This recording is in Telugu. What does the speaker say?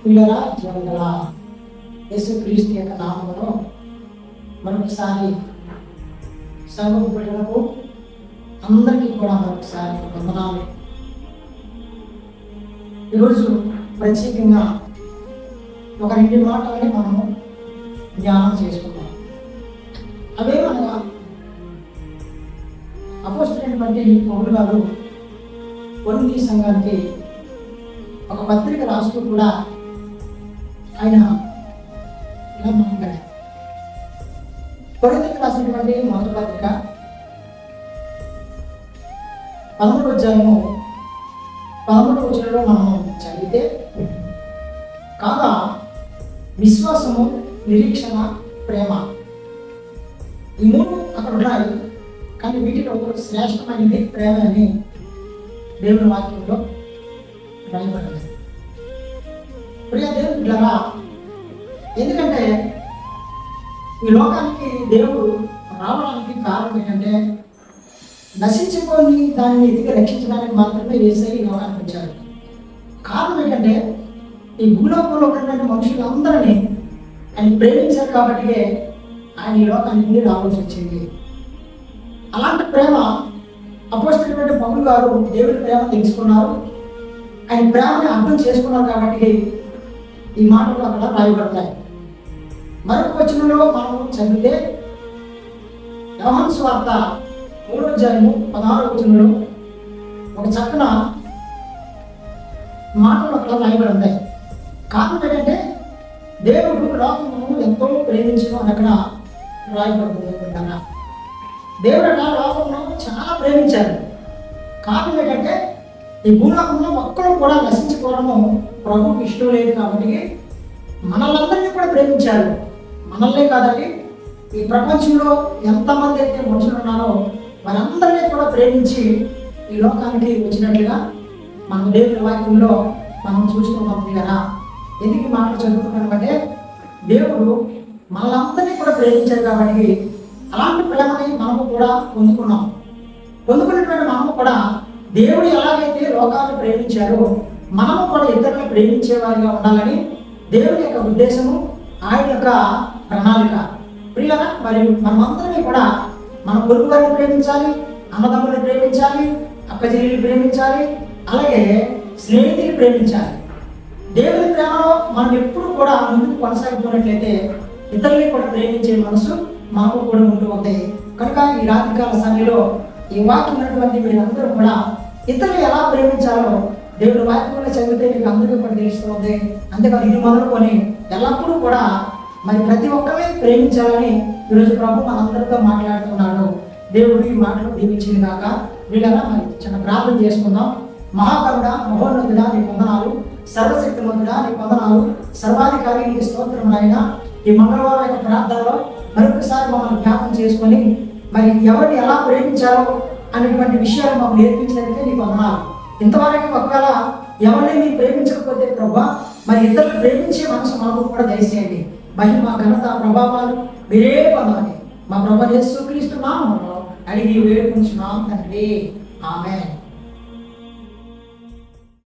పిల్లరా జీవగల యేసుక్రీస్తు యొక్క నామములో మరొకసారి సంఘం పిల్లలకు అందరికీ కూడా మరొకసారి వందనాలు. ఈరోజు ప్రత్యేకంగా ఒక 2 మాటలని మనము ధ్యానం చేసుకుందాం. అవేమనగా అపోస్తలుడైనటువంటి పౌలు గారు కొరింథీ సంఘానికి ఒక పత్రిక రాస్తూ కూడా ఆయన ఇలా మాట్లాడారు. కొరింథీకి రాసినటువంటి మొదటి పత్రిక 13వ అధ్యాయము 13వ వచనంలో మనం చదివితే, కాగా విశ్వాసము, నిరీక్షణ, ప్రేమ, ఈ 3 అక్కడ ఉన్నాయి. కానీ వీటిలో శ్రేష్టమైనది ప్రేమ అని దేవుని వాక్యంలో రాయబడింది. ప్రియ దేవుని బిడ్డలారా, ఎందుకంటే ఈ లోకానికి దేవుడు రావడానికి కారణం ఏంటంటే నశించుకొని దాన్ని ఎదిగి రక్షించడానికి మాత్రమే యేసయ్య ఈ లోకానికి వచ్చాడు. కారణం ఏంటంటే ఈ భూలోకంలో ఉన్నటువంటి మనుషులందరినీ ఆయన ప్రేమించారు కాబట్టి ఆయన ఈ లోకానికి రావాల్సి వచ్చింది. అలాంటి ప్రేమ అపోస్తలుడైన పౌలు గారు దేవుడి ప్రేమ తెలుసుకున్నారు, ఆయన ప్రేమని అర్థం చేసుకున్నారు కాబట్టి ఈ మాటలు అక్కడ రాయబడతాయి. మరొక వచనంలో మనం చదివితే యోహాను సువార్త 3వ అధ్యాయము 16వ వచనంలో ఒక చక్కన మాటలు అక్కడ రాయబడతాయి. కారణం ఏంటంటే దేవుడు లోకమును ఎంతో ప్రేమించడం అని అక్కడ రాయబడుతుంది. దేవుడు అక్కడ లోకంలో చాలా ప్రేమించారు. కారణం ఏంటంటే ఈ భూలోకంలో ఒక్కరు కూడా నశించుకోవడము ప్రభువుకి ఇష్టం లేదు కాబట్టి మనల్ని కూడా ప్రేమించారు. మనల్నే కాదండి, ఈ ప్రపంచంలో ఎంతమంది అయితే మనుషులు ఉన్నారో వారందరినీ కూడా ప్రేమించి ఈ లోకానికి వచ్చినట్లుగా మన దేవుని వాక్యంలో మనం చూస్తున్నాం కదా. ఎందుకు ఈ మాటలు చదువుతున్నామంటే దేవుడు మనల్ని కూడా ప్రేమించారు కాబట్టి అలాంటి ప్రేమని మనము కూడా పొందుకున్నటువంటి మనము కూడా దేవుడు ఎలాగైతే లోకాన్ని ప్రేమించారో మనము కూడా ఇతరులను ప్రేమించేవారిగా ఉండాలని దేవుని యొక్క ఉద్దేశము, ఆయన యొక్క ప్రణాళిక. ప్రియులరా, మరి మనమందరినీ కూడా మన పొరుగు వారిని ప్రేమించాలి, అన్నదమ్ముని ప్రేమించాలి, అక్కచెల్లిని ప్రేమించాలి, అలాగే స్నేహితుని ప్రేమించాలి. దేవుని ప్రేమలో మనం ఎప్పుడు కూడా ముందుకు కొనసాగిపోయినట్లయితే ఇతరుల్ని కూడా ప్రేమించే మనసు మనకు కూడా ఉంటూ ఉంటాయి. కనుక ఈ రాత్రికాల సమయంలో ఈ వాక్యం ఉన్నటువంటి మీరందరూ కూడా ఇతరులు ఎలా ప్రేమించాలో దేవుడి వాక్యంలో చదివితే మీకు అందరికీ కూడా తెలుస్తుంది. అంతేకాదు ఇది మొదలుకొని ఎల్లప్పుడూ కూడా మరి ప్రతి ఒక్కరిని ప్రేమించాలని ఈరోజు ప్రభు మనందరితో మాట్లాడుతున్నాడు. దేవుడు ఈ మాటలు దీవించింది కాక. వీళ్ళరా మరి చిన్న ప్రార్థన చేసుకుందాం. మహాకరుడ, మహోన్నతుడా, నీ వందనాలు. సర్వశక్తిమంతుడా, నీ వందనాలు. సర్వాధికారి, నీ స్తోత్రం. ఆయన ఈ మంగళవారం యొక్క ప్రార్థనలో మరొకసారి మమ్మల్ని జ్ఞాపకం చేసుకొని మరి ఎవరిని ఎలా ప్రేమించాలో అనేటువంటి విషయాలు మాకు నేర్పించినందుకే నీకు వందనాలు. ఇంతవరకు ఒకవేళ ఎవరిని మీరు ప్రేమించకపోతే ప్రభా, మరి ఇతరులు ప్రేమించే మనసు మాకు కూడా దయచేయండి. మహిమ, ఘనత, ప్రభావాలు మీరే పొందాలి. మా ప్రభు యేసుక్రీస్తు నామములో అడిగి వేడుకుంటున్నాం తండ్రి. ఆమేన్.